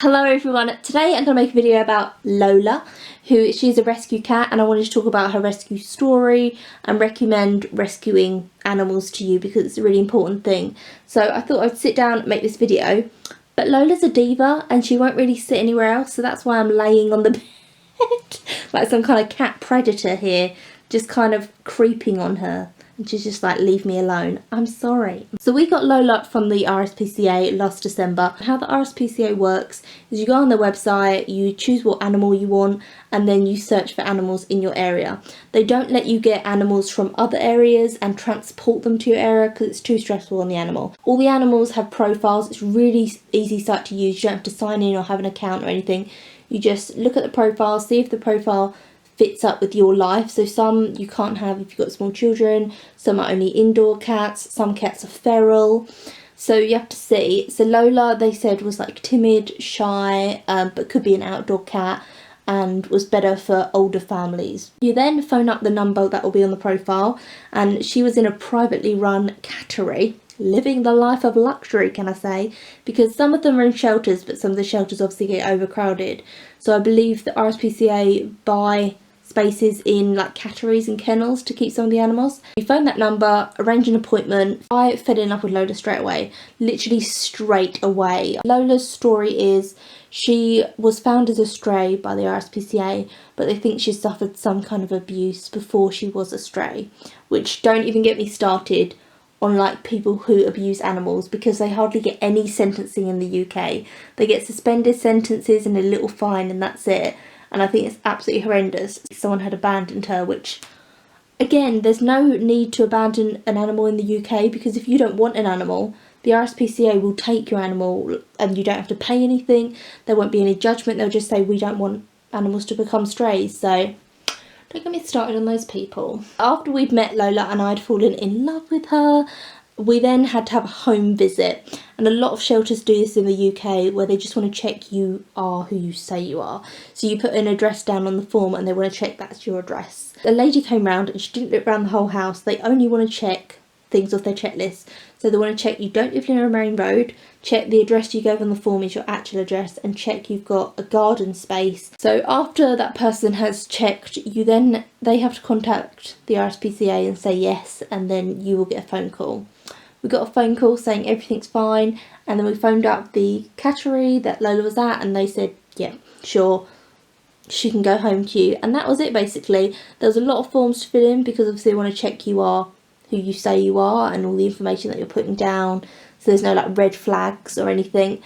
Hello everyone, today I'm going to make a video about Lola, she's a rescue cat, and I wanted to talk about her rescue story and recommend rescuing animals to you because it's a really important thing. So I thought I'd sit down and make this video, but Lola's a diva and she won't really sit anywhere else, so that's why I'm laying on the bed like some kind of cat predator here, just kind of creeping on her. And she's just like, leave me alone. I'm sorry. So we got Lola from the RSPCA last December. How the RSPCA works is you go on their website, you choose what animal you want, and then you search for animals in your area. They don't let you get animals from other areas and transport them to your area because it's too stressful on the animal. All the animals have profiles. It's really easy site to use. You don't have to sign in or have an account or anything. You just look at the profile, see if the profile fits up with your life. So some you can't have if you've got small children, some are only indoor cats, some cats are feral, so you have to see. So Lola, they said, was like timid, shy, but could be an outdoor cat and was better for older families. You then phone up the number that will be on the profile, and she was in a privately run cattery, living the life of luxury, can I say, because some of them are in shelters, but some of the shelters obviously get overcrowded. So I believe the RSPCA buy spaces in like catteries and kennels to keep some of the animals. You phone that number, arrange an appointment. I fell in love with Lola straight away, literally straight away. Lola's story is she was found as a stray by the RSPCA, but they think she suffered some kind of abuse before she was a stray, which don't even get me started on like people who abuse animals, because they hardly get any sentencing in the UK. They get suspended sentences and a little fine and that's it. And I think it's absolutely horrendous. Someone had abandoned her, which, again, there's no need to abandon an animal in the UK, because if you don't want an animal, the RSPCA will take your animal and you don't have to pay anything. There won't be any judgment. They'll just say, we don't want animals to become strays. So don't get me started on those people. After we'd met Lola and I'd fallen in love with her, we then had to have a home visit, and a lot of shelters do this in the UK where they just want to check you are who you say you are. So you put an address down on the form and they want to check that's your address. The lady came round and she didn't look around the whole house. They only want to check things off their checklist. So they want to check you don't live near a main road, check the address you gave on the form is your actual address, and check you've got a garden space. So after that person has checked, they have to contact the RSPCA and say yes, and then you will get a phone call. We got a phone call saying everything's fine, and then we phoned up the cattery that Lola was at and they said, yeah, sure, she can go home to you. And that was it basically. There was a lot of forms to fill in because obviously they want to check you are who you say you are and all the information that you're putting down, so there's no like red flags or anything.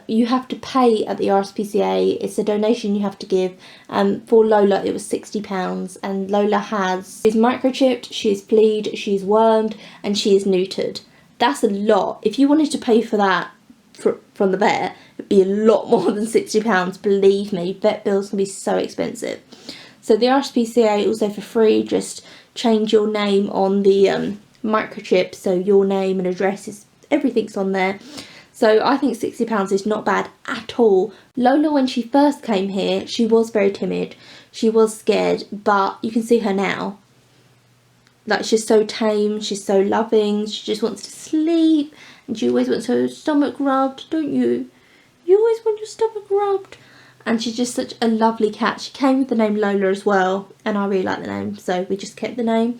You have to pay at the RSPCA. It's a donation you have to give. For Lola it was £60, and Lola she's microchipped, she's fleed, she's wormed, and she is neutered. That's a lot. If you wanted to pay for that from the vet, it'd be a lot more than £60, believe me. Vet bills can be so expensive. So the RSPCA also for free just change your name on the microchip, so your name and address, everything's on there. So I think £60 is not bad at all. Lola, when she first came here, she was very timid. She was scared, but you can see her now. Like, she's so tame, she's so loving, she just wants to sleep, and she always wants her stomach rubbed, don't you? You always want your stomach rubbed. And she's just such a lovely cat. She came with the name Lola as well, and I really like the name, so we just kept the name.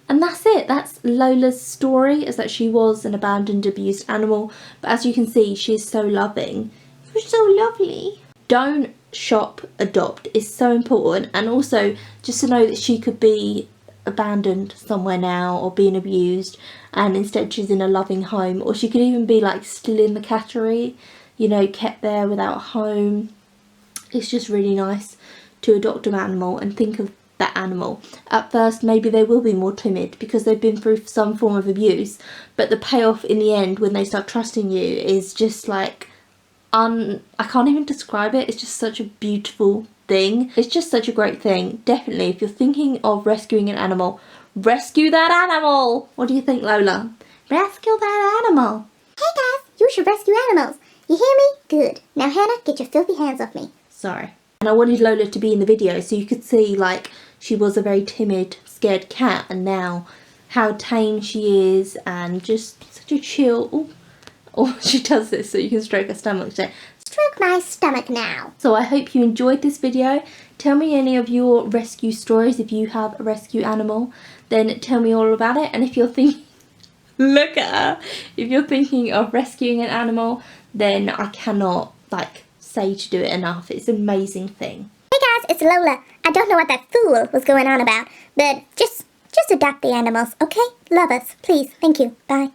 And that's it. That's Lola's story, is that she was an abandoned, abused animal. But as you can see, she is so loving. You're so lovely. Don't shop, adopt. It's so important. And also, just to know that she could be abandoned somewhere now or being abused, and instead she's in a loving home. Or she could even be like still in the cattery, you know, kept there without a home. It's just really nice to adopt an animal and think of that animal. At first maybe they will be more timid because they've been through some form of abuse, but the payoff in the end when they start trusting you is just like I can't even describe it. It's just such a beautiful thing. It's just such a great thing. Definitely, if you're thinking of rescuing an animal, rescue that animal. What do you think, Lola? Rescue that animal. Hey guys, you should rescue animals. You hear me? Good. Now Hannah, get your filthy hands off me. Sorry. And I wanted Lola to be in the video so you could see like she was a very timid, scared cat, and now how tame she is and just such a chill. Oh, she does this so you can stroke her stomach. So stroke my stomach now. So I hope you enjoyed this video. Tell me any of your rescue stories. If you have a rescue animal, then tell me all about it. And if you're thinking, look at her, if you're thinking of rescuing an animal, then I cannot say to do it enough. It's an amazing thing. Hey guys, it's Lola. I don't know what that fool was going on about, but just adopt the animals, okay? Love us, please. Thank you. Bye.